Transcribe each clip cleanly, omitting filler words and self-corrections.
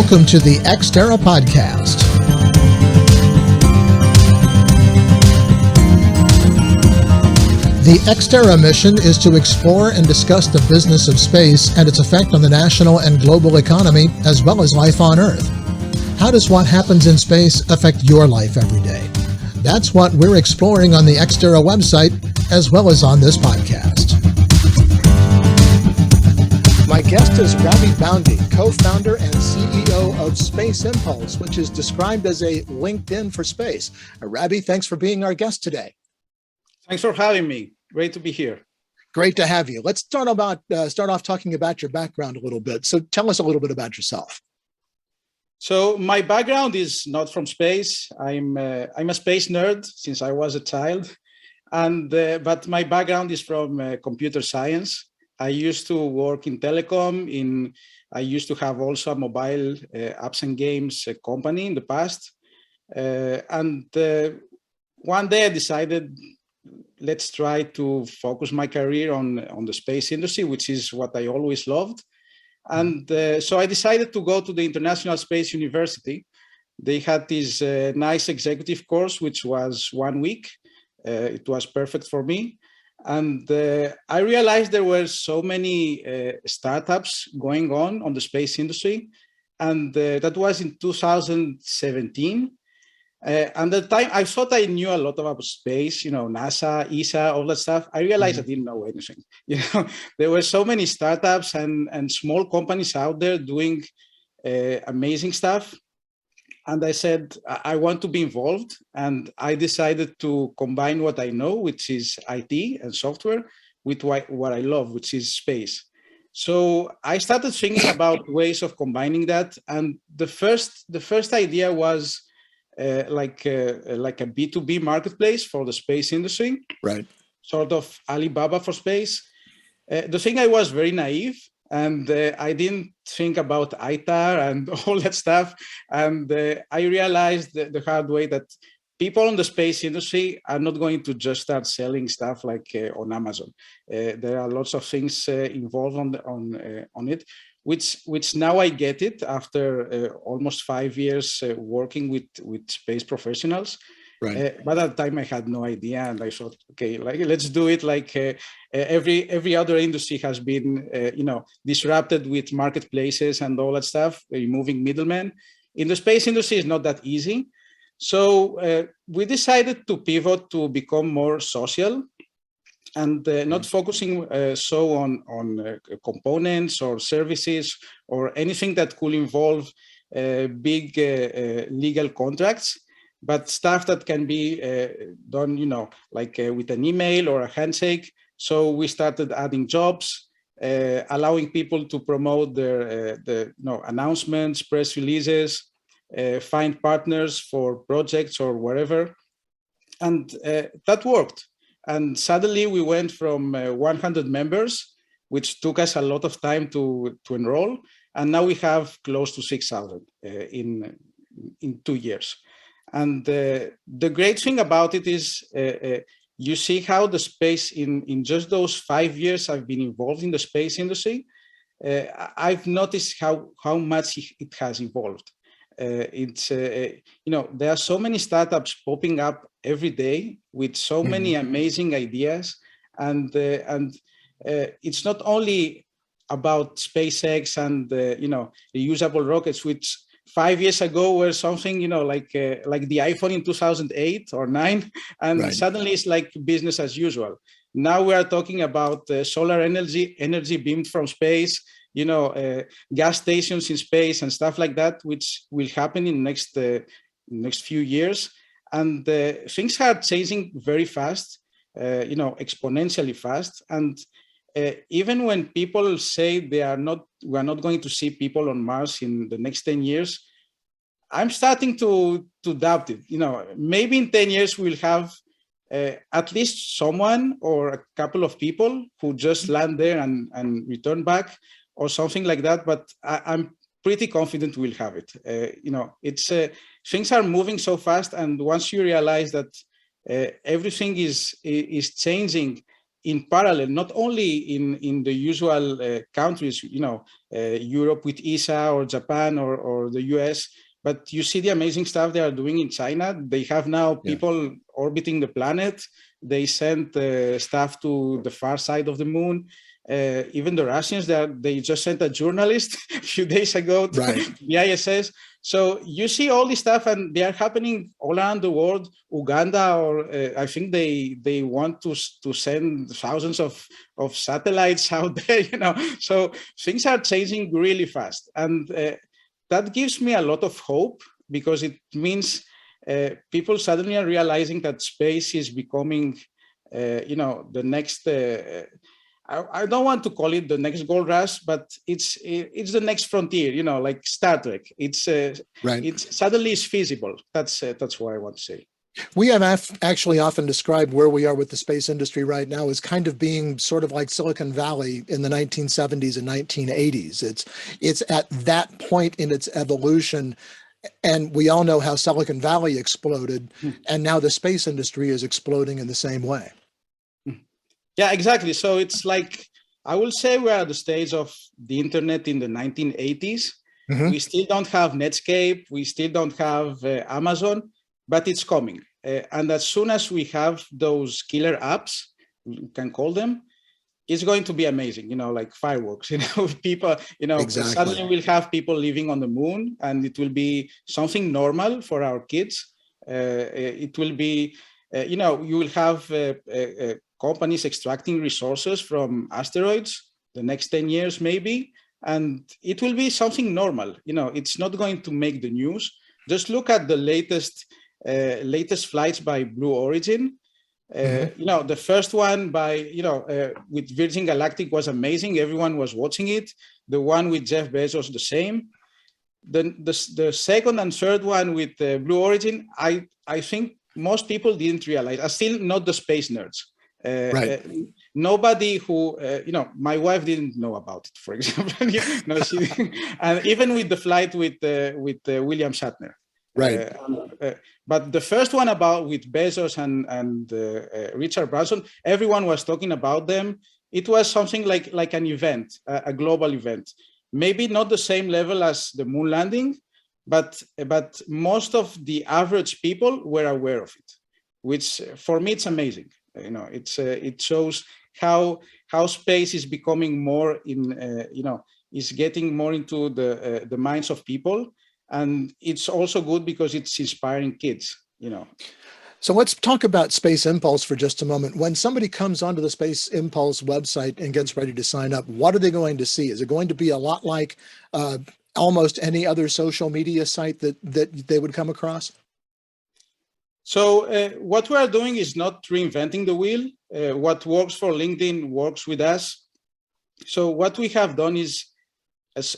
Welcome to the Xterra podcast. The Xterra mission is to explore and discuss the business of space and its effect on the national and global economy, as well as life on Earth. How does what happens in space affect your life every day? That's what we're exploring on the Xterra website, as well as on this podcast. My guest is Rabi Boundi, co-founder and CEO of Space Impulse, which is described as a LinkedIn for space. Rabi, thanks for being our guest today. Thanks for having me. Great to be here. Great to have you. Let's start off talking about your background a little bit. So tell us a little bit about yourself. So my background is not from space. I'm a space nerd since I was a child, but my background is from computer science. I used to work in telecom. I used to have also a mobile apps and games company in the past. One day I decided, let's try to focus my career on the space industry, which is what I always loved. And so I decided to go to the International Space University. They had this nice executive course, which was 1 week. It was perfect for me. And I realized there were so many startups going on the space industry. And that was in 2017. And at the time, I thought I knew a lot about space, NASA, ESA, all that stuff. I realized I didn't know anything. There were so many startups and small companies out there doing amazing stuff. And I said, I want to be involved. And I decided to combine what I know, which is IT and software, with what I love, which is space. So I started thinking about ways of combining that. And the first idea was like a B2B marketplace for the space industry, right? Sort of Alibaba for space. The thing, I was very naive, and I didn't think about ITAR and all that stuff. And I realized the hard way that people in the space industry are not going to just start selling stuff like on Amazon. There are lots of things involved on it. Which now I get it after almost 5 years working with space professionals. Right. But at the time I had no idea, and I thought, okay, let's do it like every other industry has been, disrupted with marketplaces and all that stuff, removing middlemen. In the space industry, it's not that easy. So we decided to pivot to become more social, and not focusing so on components or services or anything that could involve big legal contracts, but stuff that can be done, with an email or a handshake. So we started adding jobs, allowing people to promote their announcements, press releases, find partners for projects or wherever, and that worked. And suddenly we went from 100 members, which took us a lot of time to enroll. And now we have close to 6,000 in 2 years. And the great thing about it is you see how the space in just those 5 years I've been involved in the space industry, I've noticed how much it has evolved. There are so many startups popping up every day with so many amazing ideas, and it's not only about SpaceX and reusable rockets, which 5 years ago were something like the iPhone in 2008 or 9, and right. Suddenly it's like business as usual. Now we are talking about solar energy beamed from space, gas stations in space and stuff like that, which will happen in next few years. And things are changing very fast, exponentially fast. And even when people say we are not going to see people on Mars in the next 10 years, I'm starting to doubt it. Maybe in 10 years we'll have at least someone or a couple of people who just land there and return back, or something like that, but I'm pretty confident we'll have it. It's things are moving so fast, and once you realize that everything is changing in parallel, not only in the usual countries, Europe with ESA or Japan or the US, but you see the amazing stuff they are doing in China. They have now people orbiting the planet. They sent stuff to the far side of the moon. Even the Russians, they just sent a journalist a few days ago to the ISS. So you see all this stuff, and they are happening all around the world. Uganda, or I think they want to send thousands of satellites out there. So things are changing really fast, and that gives me a lot of hope, because it means people suddenly are realizing that space is becoming, the next. I don't want to call it the next gold rush, but it's the next frontier. Like Star Trek. It's suddenly is feasible. That's what I want to say. We have actually often described where we are with the space industry right now as kind of being sort of like Silicon Valley in the 1970s and 1980s. It's at that point in its evolution, and we all know how Silicon Valley exploded, and now the space industry is exploding in the same way. Yeah, exactly. So it's like, I will say we're at the stage of the internet in the 1980s. We still don't have Netscape. We still don't have Amazon, but it's coming. And as soon as we have those killer apps, we can call them, it's going to be amazing, like fireworks, people, Exactly. Suddenly we'll have people living on the moon, and it will be something normal for our kids. It will be, you will have companies extracting resources from asteroids the next 10 years, maybe, and it will be something normal. It's not going to make the news. Just look at the latest flights by Blue Origin. The first one by, with Virgin Galactic was amazing. Everyone was watching it. The one with Jeff Bezos, the same. The second and third one with Blue Origin, I think most people didn't realize. Are still not the space nerds. Nobody who, my wife didn't know about it, for example. And even with the flight with William Shatner. But the first one with Bezos and Richard Branson, everyone was talking about them. It was something like an event, a global event. Maybe not the same level as the moon landing, but most of the average people were aware of it, which for me it's amazing. It shows how space is becoming more is getting more into the minds of people, and it's also good because it's inspiring kids. So let's talk about Space Impulse for just a moment. When somebody comes onto the Space Impulse website and gets ready to sign up, what are they going to see? Is it going to be a lot like almost any other social media site that they would come across? So what we are doing is not reinventing the wheel. What works for LinkedIn works with us. So what we have done is as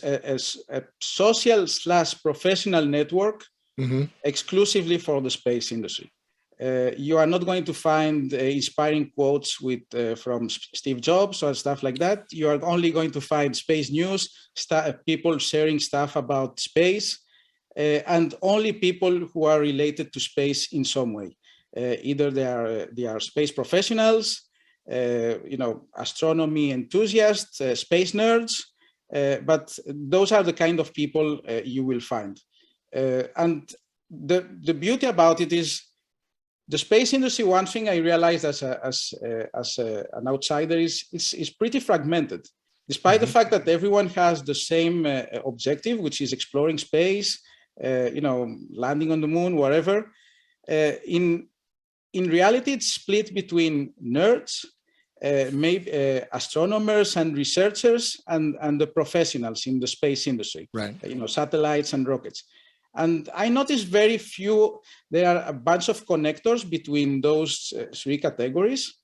a social/professional network exclusively for the space industry. You are not going to find inspiring quotes from Steve Jobs or stuff like that. You are only going to find space news, people sharing stuff about space, and only people who are related to space in some way. Either they are space professionals, astronomy enthusiasts, space nerds, but those are the kind of people you will find. And the beauty about it is the space industry. One thing I realized as an outsider is pretty fragmented, despite the fact that everyone has the same objective, which is exploring space, landing on the moon, whatever. In reality, it's split between nerds, maybe astronomers and researchers, and the professionals in the space industry, satellites and rockets. And I noticed very few, there are a bunch of connectors between those three categories,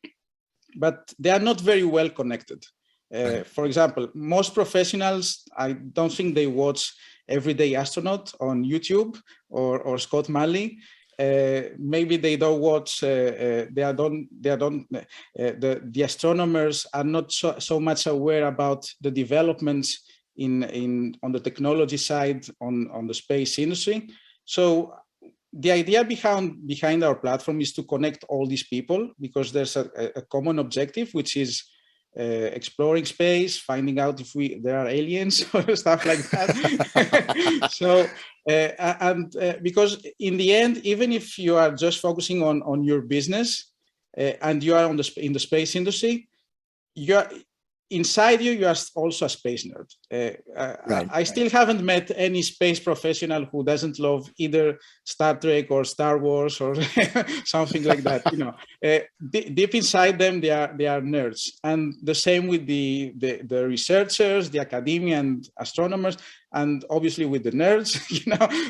but they are not very well connected. For example, most professionals, I don't think they watch Everyday Astronaut on YouTube or Scott Manley. Maybe they don't watch. The astronomers are not so much aware about the developments on the technology side on the space industry. So the idea behind our platform is to connect all these people, because there's a common objective, which is exploring space, finding out if there are aliens or stuff like that. So, because in the end, even if you are just focusing on your business and you are in the space industry, inside you are also a space nerd. Right. I still haven't met any space professional who doesn't love either Star Trek or Star Wars or something like that. Deep inside them, they are nerds, and the same with the researchers, the academia, and astronomers, and obviously with the nerds.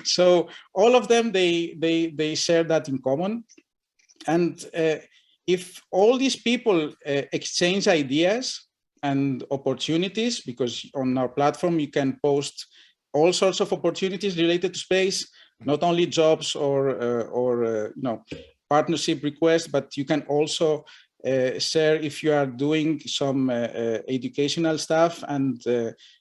So all of them they share that in common, and if all these people exchange ideas and opportunities, because on our platform you can post all sorts of opportunities related to space, not only jobs or partnership requests, but you can also share if you are doing some educational stuff and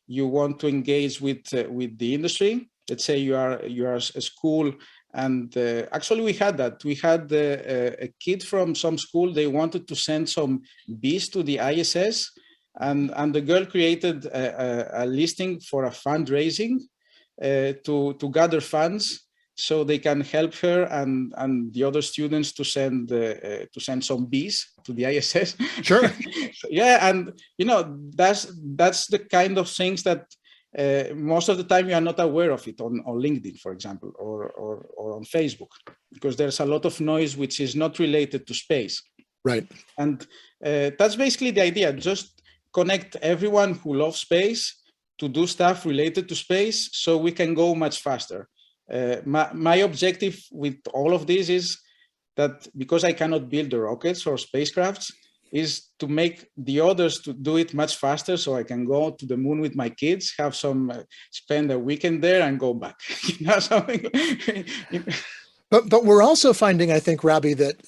you want to engage with the industry. Let's say you are a school, and actually we had that. We had a kid from some school. They wanted to send some bees to the ISS. And the girl created a listing for a fundraising to gather funds so they can help her and the other students to send some bees to the ISS. Sure. Yeah, and that's the kind of things that most of the time you are not aware of it on LinkedIn, for example, or on Facebook, because there's a lot of noise which is not related to space. Right. And that's basically the idea. Just connect everyone who loves space to do stuff related to space so we can go much faster. My objective with all of this is that, because I cannot build the rockets or spacecrafts, is to make the others to do it much faster so I can go to the moon with my kids, have spend a weekend there and go back. Something. But we're also finding, I think, Rabi, that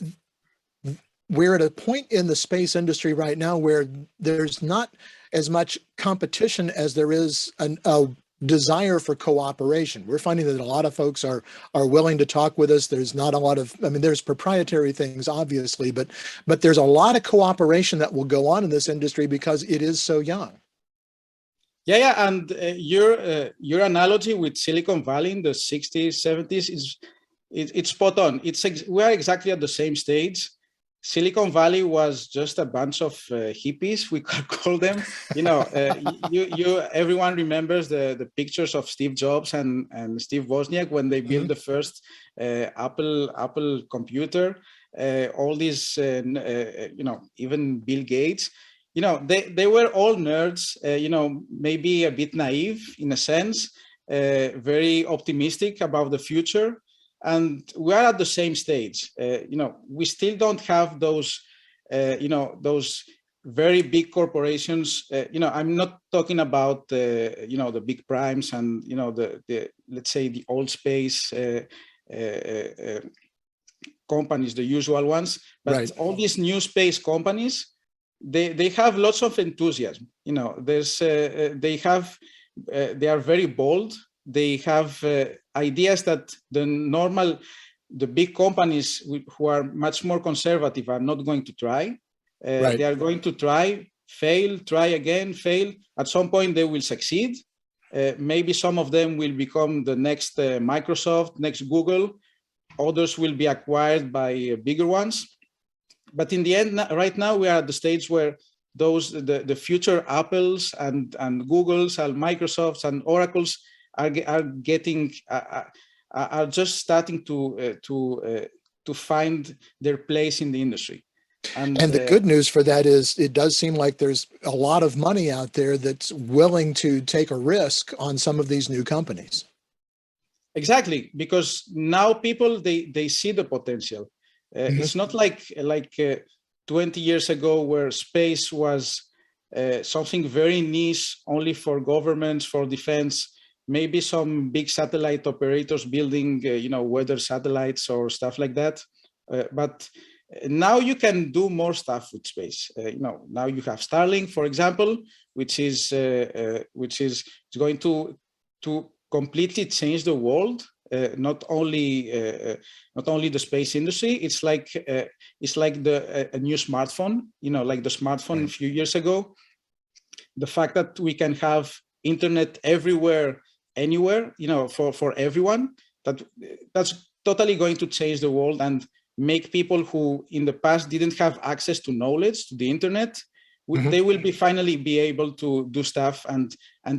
we're at a point in the space industry right now where there's not as much competition as there is a desire for cooperation. We're finding that a lot of folks are willing to talk with us. There's not a lot of, there's proprietary things, obviously, but there's a lot of cooperation that will go on in this industry because it is so young. Yeah, and your analogy with Silicon Valley in the 60s, 70s it's spot on. We are exactly at the same stage. Silicon Valley was just a bunch of hippies, we could call them. Everyone remembers the pictures of Steve Jobs and Steve Wozniak when they built the first Apple computer. All these, even Bill Gates. They were all nerds. Maybe a bit naive in a sense, very optimistic about the future. And we are at the same stage. We still don't have those, those very big corporations. I'm not talking about, the big primes and, the let's say the old space companies, the usual ones. But right. All these new space companies, they have lots of enthusiasm. They are very bold. They have ideas that the big companies who are much more conservative are not going to try. Right. They are going to try, fail, try again, fail. At some point they will succeed. Maybe some of them will become the next Microsoft, next Google. Others will be acquired by bigger ones. But in the end, right now we are at the stage where the future Apples and Googles and Microsofts and Oracles are just starting to find their place in the industry. And the good news for that is it does seem like there's a lot of money out there that's willing to take a risk on some of these new companies. Exactly, because now people, they see the potential. It's not like 20 years ago where space was something very niche, only for governments, for defense. Maybe some big satellite operators building, weather satellites or stuff like that. But now you can do more stuff with space. Now you have Starlink, for example, which is going to completely change the world. not only the space industry. It's like a new smartphone. Like the smartphone a few years ago. The fact that we can have internet everywhere, anywhere, for everyone. That's totally going to change the world and make people who in the past didn't have access to knowledge, to the internet, they will finally be able to do stuff and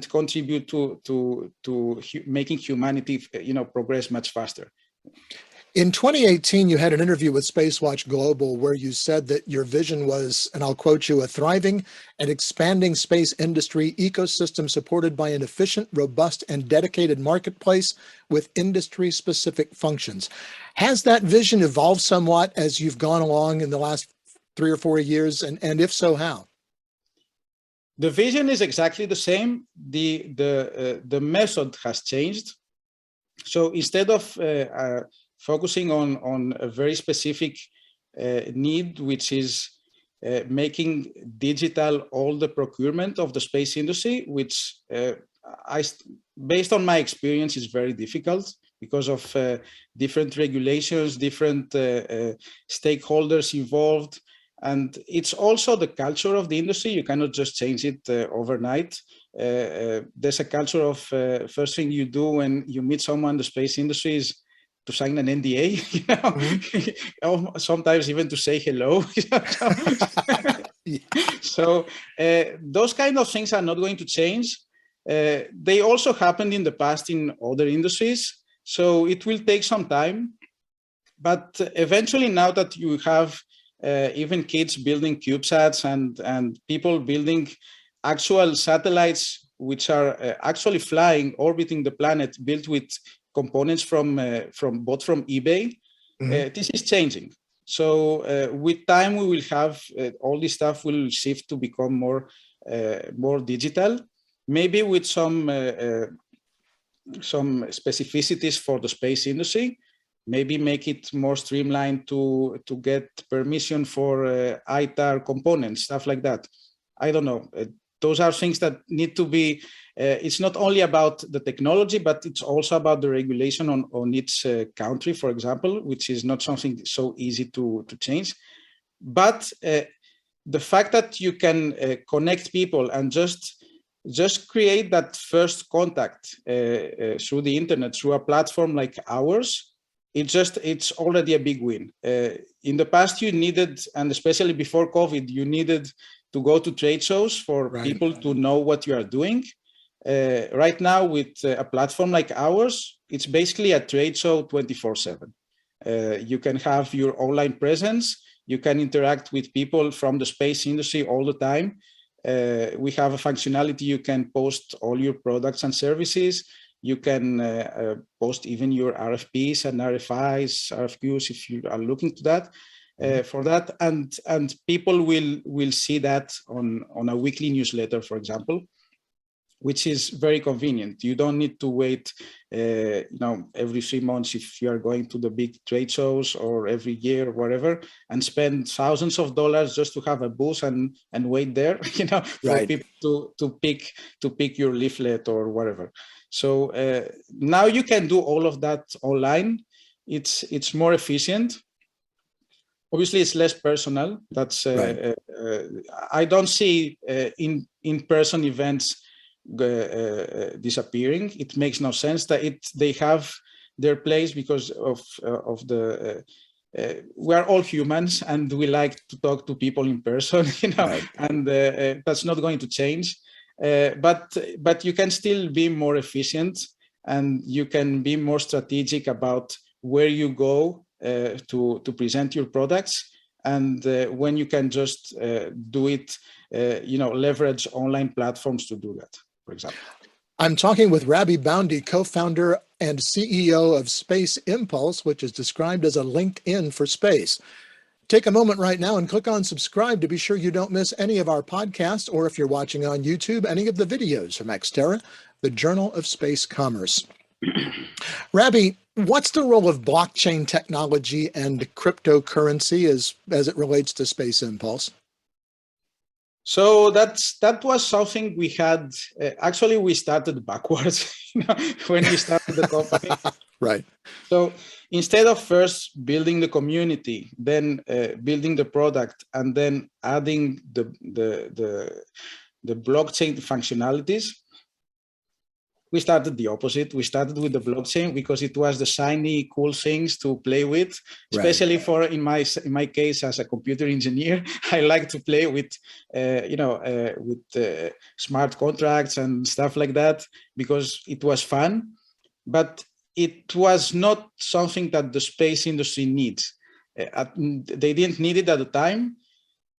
contribute to making humanity, progress much faster. In 2018, you had an interview with Spacewatch Global where you said that your vision was, and I'll quote you, a thriving and expanding space industry ecosystem supported by an efficient, robust, and dedicated marketplace with industry-specific functions. Has that vision evolved somewhat as you've gone along in the last 3 or 4 years? And if so, how? The vision is exactly the same. The method has changed. So instead of focusing on a very specific need, which is making digital all the procurement of the space industry, which based on my experience is very difficult because of different regulations, different stakeholders involved. And it's also the culture of the industry. You cannot just change it overnight. There's a culture of first thing you do when you meet someone in the space industry is to sign an NDA, sometimes even to say hello. So those kind of things are not going to change. They also happened in the past in other industries. So it will take some time. But eventually, now that you have even kids building CubeSats and people building actual satellites, which are actually flying, orbiting the planet, built with components bought from eBay, this is changing. So with time, we will have all this stuff will shift to become more digital, maybe with some specificities for the space industry. Maybe make it more streamlined to get permission for ITAR components, stuff like that. I don't know. Those are things that need to be, it's not only about the technology, but it's also about the regulation on each country, for example, which is not something so easy to change. But the fact that you can connect people and just create that first contact through the internet, through a platform like ours, it's already a big win. In the past, you needed, and especially before COVID, you needed to go to trade shows for people to know what you are doing. Right now, with a platform like ours, it's basically a trade show 24/7. You can have your online presence. You can interact with people from the space industry all the time. We have a functionality. You can post all your products and services. You can post even your RFPs and RFIs, RFQs if you are looking to that. For that, and people will see that on a weekly newsletter, for example, which is very convenient. You don't need to wait, every 3 months if you are going to the big trade shows, or every year or whatever, and spend thousands of dollars just to have a booth and wait there, for people to pick your leaflet or whatever. So now you can do all of that online. It's more efficient. Obviously, it's less personal. That's I don't see in-person events disappearing. It makes no sense that they have their place because of the. We are all humans, and we like to talk to people in person, and that's not going to change. But you can still be more efficient, and you can be more strategic about where you go to present your products, and when you can just do it, leverage online platforms to do that, for example. I'm talking with Rabi Boundi, co-founder and CEO of Space Impulse, which is described as a LinkedIn for space. Take a moment right now and click on subscribe to be sure you don't miss any of our podcasts, or if you're watching on YouTube, any of the videos from Xterra, the Journal of Space Commerce. Rabi, what's the role of blockchain technology and cryptocurrency as it relates to Space Impulse? So that was something we had. Actually, we started backwards when we started the company. Right. So instead of first building the community, then building the product, and then adding the blockchain functionalities, we started the opposite. We started with the blockchain because it was the shiny, cool things to play with, especially for in my case as a computer engineer. I like to play with, smart contracts and stuff like that because it was fun, but it was not something that the space industry needs. They didn't need it at the time.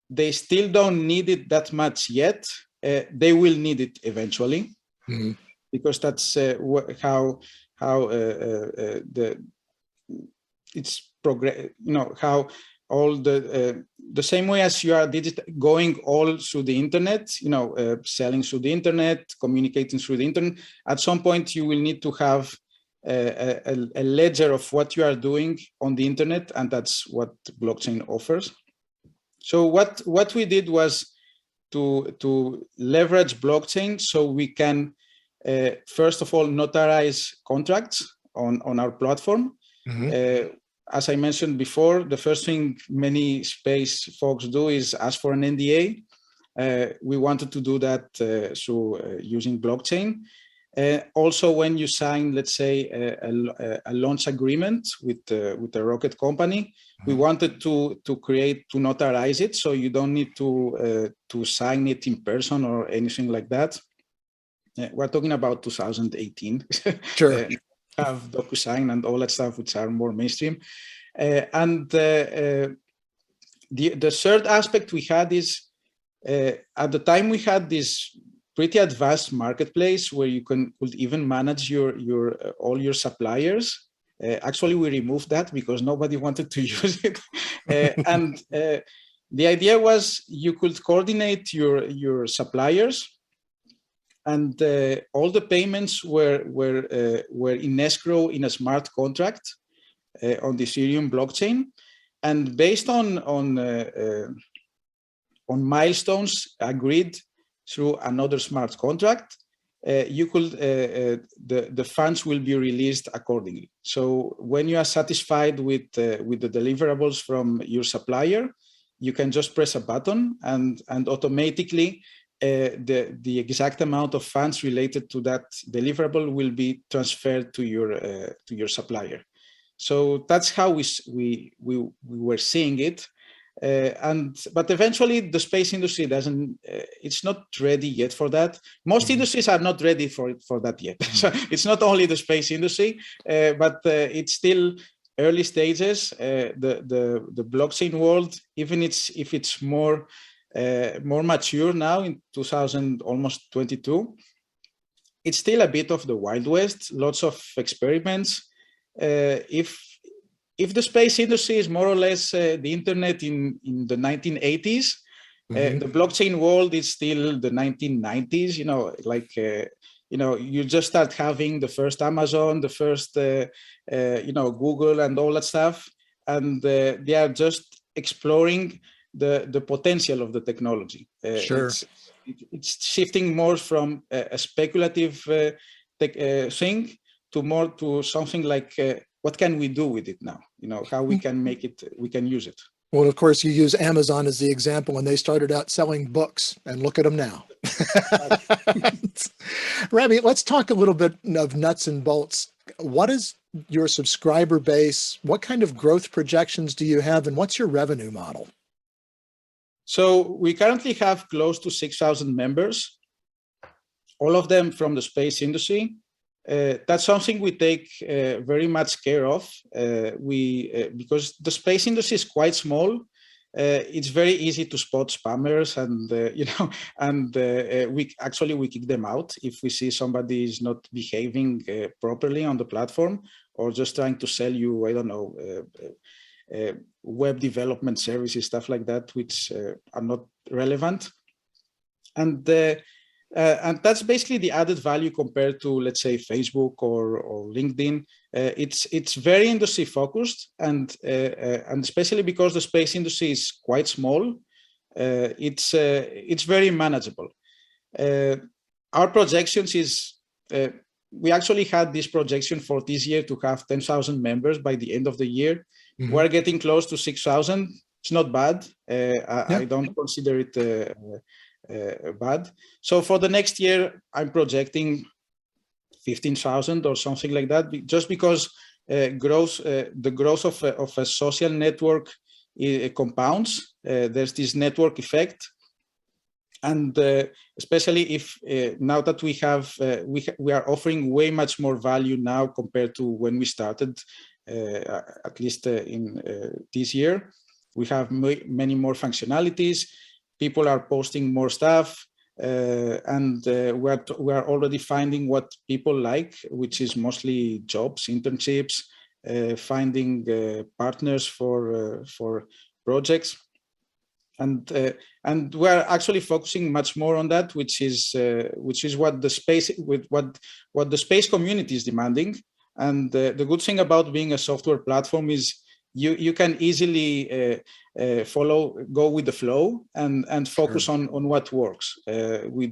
They still don't need it that much yet. They will need it eventually. Mm-hmm. Because that's how it's progress. How all the same way as you are going all through the internet. Selling through the internet, communicating through the internet. At some point, you will need to have a ledger of what you are doing on the internet, and that's what blockchain offers. So what we did was to leverage blockchain so we can. First of all, notarize contracts on our platform. Mm-hmm. As I mentioned before, the first thing many space folks do is ask for an NDA. We wanted to do that through using blockchain. Also, when you sign, let's say, a launch agreement with a rocket company, mm-hmm. we wanted to notarize it, so you don't need to sign it in person or anything like that. We're talking about 2018. Sure. Have DocuSign and all that stuff, which are more mainstream. The third aspect we had is, at the time we had this pretty advanced marketplace where you could even manage all your suppliers. Actually, we removed that because nobody wanted to use it. The idea was you could coordinate your suppliers, and all the payments were in escrow in a smart contract on the Ethereum blockchain, and based on milestones agreed through another smart contract, you could the funds will be released accordingly. So when you are satisfied with the deliverables from your supplier, you can just press a button and automatically. The exact amount of funds related to that deliverable will be transferred to your supplier. So that's how we were seeing it, but eventually the space industry doesn't. It's not ready yet for that. Most mm-hmm. industries are not ready for that yet. Mm-hmm. So it's not only the space industry, but it's still early stages. The blockchain world, even if it's more mature now in 2022, it's still a bit of the Wild West, lots of experiments. If the space industry is more or less the internet in the 1980s, mm-hmm. The blockchain world is still the 1990s, you just start having the first Amazon, the first, Google and all that stuff. And they are just exploring the potential of the technology. Sure. It's shifting more from a speculative thing to something like what can we do with it now? How we can make it, we can use it. Well, of course, you use Amazon as the example, and they started out selling books, and look at them now. Rabi, let's talk a little bit of nuts and bolts. What is your subscriber base? What kind of growth projections do you have, and what's your revenue model? So we currently have close to 6,000 members, all of them from the space industry. That's something we take very much care of. Because the space industry is quite small, it's very easy to spot spammers, and we kick them out if we see somebody is not behaving properly on the platform, or just trying to sell you, I don't know, web development services, stuff like that, which are not relevant. And that's basically the added value compared to, let's say, Facebook or LinkedIn. It's very industry focused, and especially because the space industry is quite small, it's very manageable. Our projections is we actually had this projection for this year to have 10,000 members by the end of the year. Mhm. We're getting close to 6,000. It's not bad. I don't consider it bad. So for the next year, I'm projecting 15,000 or something like that, just because the growth of a social network compounds. There's this network effect. And especially if now that we are offering way much more value now compared to when we started, at least in this year, we have many more functionalities. People are posting more stuff, and we are already finding what people like, which is mostly jobs, internships, finding partners for projects. And we're actually focusing much more on that, which is what the space community is demanding. And the good thing about being a software platform is you can easily go with the flow and focus on what works. We're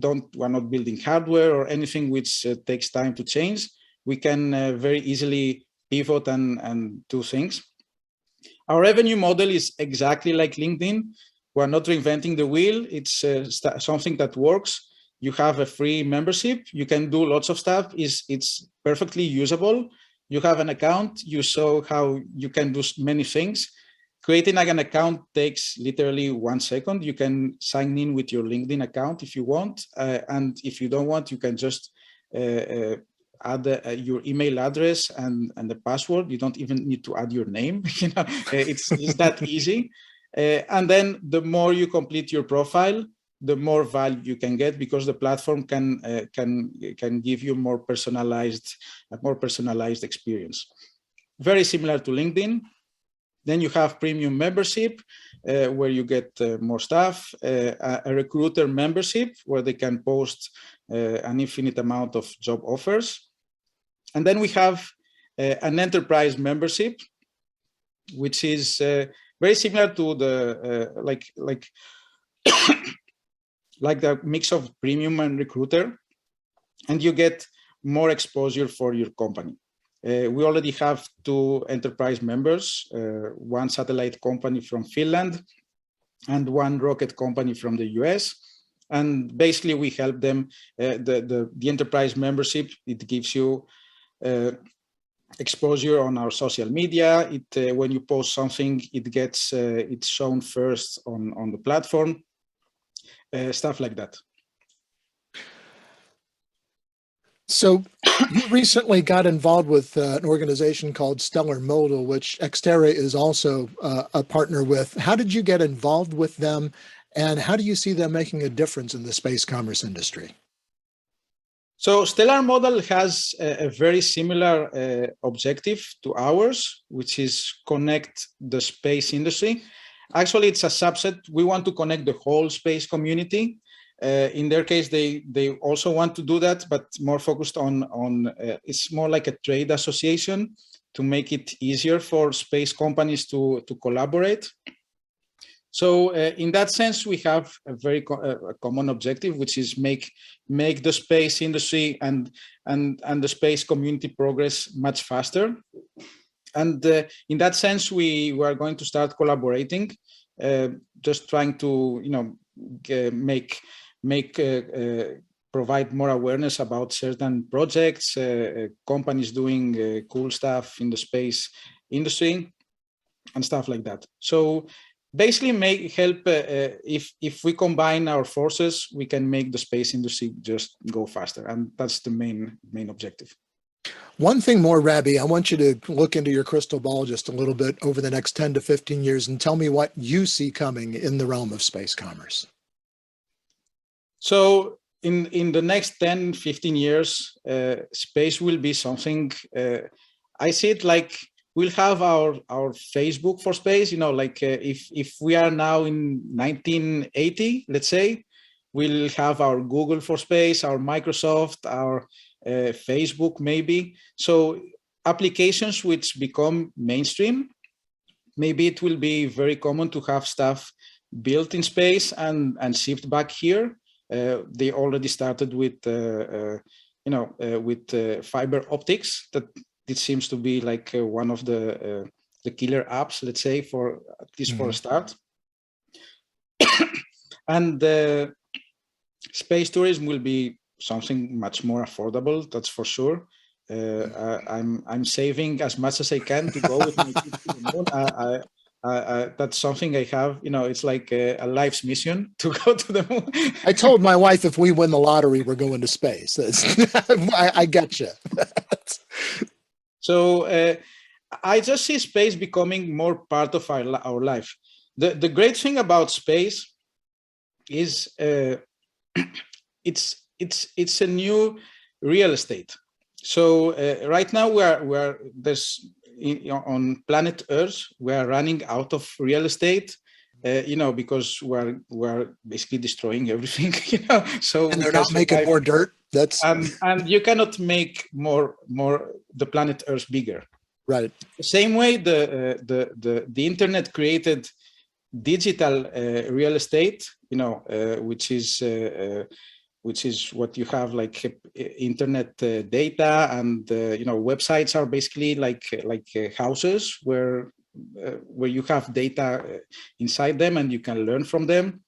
not building hardware or anything which takes time to change. We can very easily pivot and do things. Our revenue model is exactly like LinkedIn. We're not reinventing the wheel. It's something that works. You have a free membership. You can do lots of stuff. It's perfectly usable. You have an account. You saw how you can do many things. Creating an account takes literally 1 second. You can sign in with your LinkedIn account if you want. And if you don't want, you can just add your email address and the password. You don't even need to add your name. It's that easy. And then the more you complete your profile, the more value you can get, because the platform can give you a more personalized experience. Very similar to LinkedIn. Then you have premium membership, where you get more stuff, a recruiter membership, where they can post an infinite amount of job offers. And then we have an enterprise membership, which is very similar to the like the mix of premium and recruiter, and you get more exposure for your company. We already have 2 enterprise members, one satellite company from Finland and one rocket company from the US. And basically we help them, the enterprise membership, it gives you exposure on our social media. When you post something, it's shown first on the platform, stuff like that. So you recently got involved with an organization called Stellar Modal, which Xterra is also a partner with. How did you get involved with them, and how do you see them making a difference in the space commerce industry? So Stellar Model has a very similar objective to ours, which is connect the space industry. Actually, it's a subset. We want to connect the whole space community. In their case, they also want to do that, but more focused on it's more like a trade association to make it easier for space companies to collaborate. So in that sense, we have a very common objective, which is make the space industry and the space community progress much faster. And in that sense, we are going to start collaborating, just trying to provide more awareness about certain projects, companies doing cool stuff in the space industry, and stuff like that. So basically help if we combine our forces, we can make the space industry just go faster, and that's the main objective. One thing more, Rabi, I want you to look into your crystal ball just a little bit over the next 10 to 15 years and tell me what you see coming in the realm of space commerce. So in the next 10, 15 years, space will be something, I see it like we'll have our Facebook for space, if we are now in 1980, let's say, we'll have our Google for space, our Microsoft, our Facebook maybe. So applications which become mainstream, maybe it will be very common to have stuff built in space and shipped back here. They already started with with fiber optics. That it seems to be like one of the killer apps, let's say, for at least for a start. And space tourism will be something much more affordable, that's for sure. I'm saving as much as I can to go with my kids to the moon. That's something I have, it's like a life's mission to go to the moon. I told my wife if we win the lottery, we're going to space. I get you. So I just see space becoming more part of our life. The great thing about space is it's a new real estate. So right now on planet Earth, we are running out of real estate, because we're basically destroying everything, So and they're not making more dirt. That's and you cannot make more the planet Earth bigger. Right. The same way the internet created digital real estate, which is what you have, like internet data, and websites are basically like houses where you have data inside them and you can learn from them,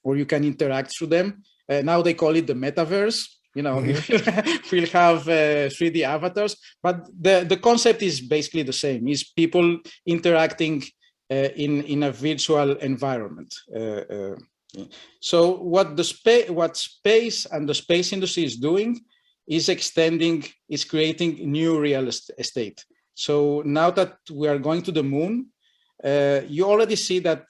or you can interact through them. Now they call it the metaverse. We'll have 3D avatars, but the concept is basically the same. Is people interacting in a virtual environment. So what space and the space industry is doing is creating new real estate. So now that we are going to the moon, you already see that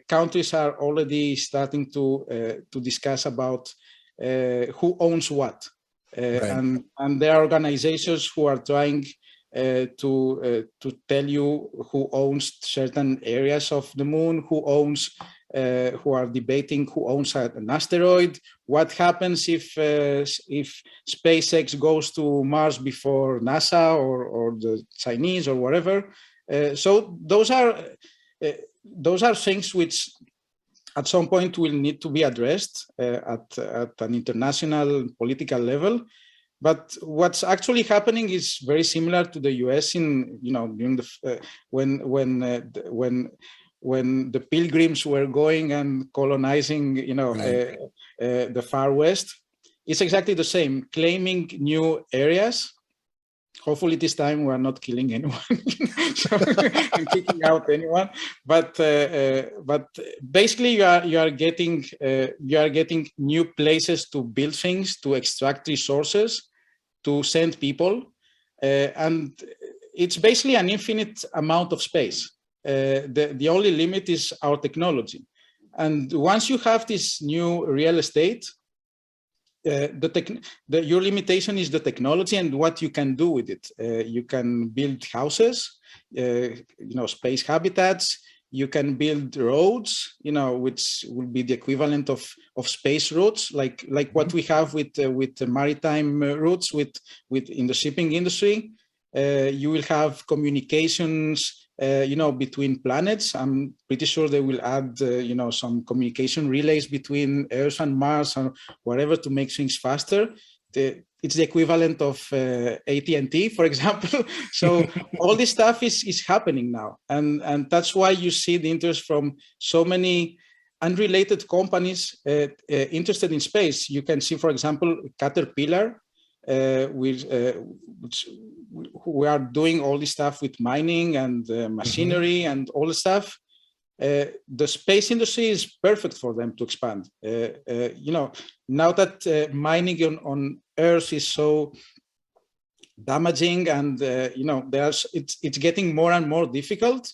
countries are already starting to discuss about who owns what, right. and there are organizations who are trying to tell you who owns certain areas of the moon, who are debating who owns an asteroid, what happens if SpaceX goes to Mars before NASA or the Chinese or whatever. So those are things which at some point will need to be addressed at an international political level. But what's actually happening is very similar to the U.S. during the when the pilgrims were going and colonizing, right. The far west. It's exactly the same, claiming new areas. Hopefully this time we are not killing anyone and kicking out anyone. But basically you are getting new places to build things, to extract resources, to send people, and it's basically an infinite amount of space. The only limit is our technology. And once you have this new real estate, your limitation is the technology and what you can do with it. You can build houses, space habitats. You can build roads, which will be the equivalent of space routes, like what we have with the maritime routes in the shipping industry. You will have communications, between planets. I'm pretty sure they will add, some communication relays between Earth and Mars or whatever to make things faster. It's the equivalent of AT&T, for example. So all this stuff is happening now. And that's why you see the interest from so many unrelated companies interested in space. You can see, for example, Caterpillar, who are doing all this stuff with mining and machinery and all the stuff. The space industry is perfect for them to expand. Now that mining on Earth is so damaging and it's getting more and more difficult.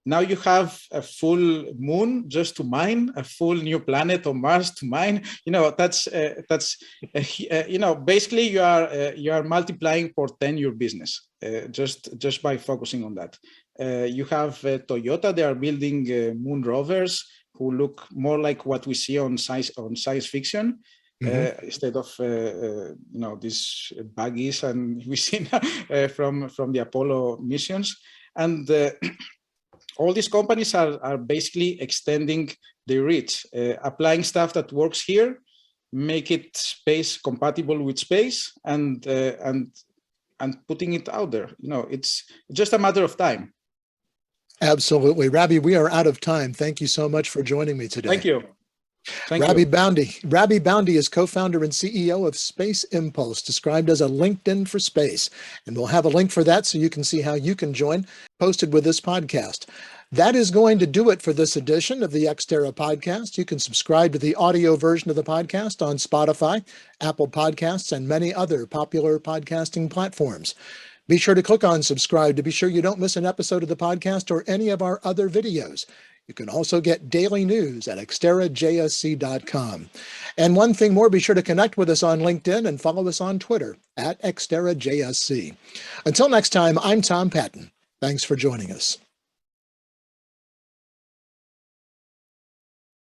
Now you have a full moon just to mine, a full new planet on Mars to mine. Basically you are multiplying for 10 your business just by focusing on that. You have Toyota. They are building moon rovers who look more like what we see on science fiction. Instead of these buggies and we see from the Apollo missions. And all these companies are basically extending their reach, applying stuff that works here, make it space compatible with space, and putting it out there. It's just a matter of time. Absolutely. Rabi, we are out of time. Thank you so much for joining me today. Thank you. Rabi Boundi. Rabi Boundi is co-founder and CEO of Space Impulse, described as a LinkedIn for space. And we'll have a link for that so you can see how you can join, posted with this podcast. That is going to do it for this edition of the Xterra podcast. You can subscribe to the audio version of the podcast on Spotify, Apple Podcasts, and many other popular podcasting platforms. Be sure to click on subscribe to be sure you don't miss an episode of the podcast or any of our other videos. You can also get daily news at xterrajsc.com. And one thing more, be sure to connect with us on LinkedIn and follow us on Twitter at xterrajsc. Until next time, I'm Tom Patton. Thanks for joining us.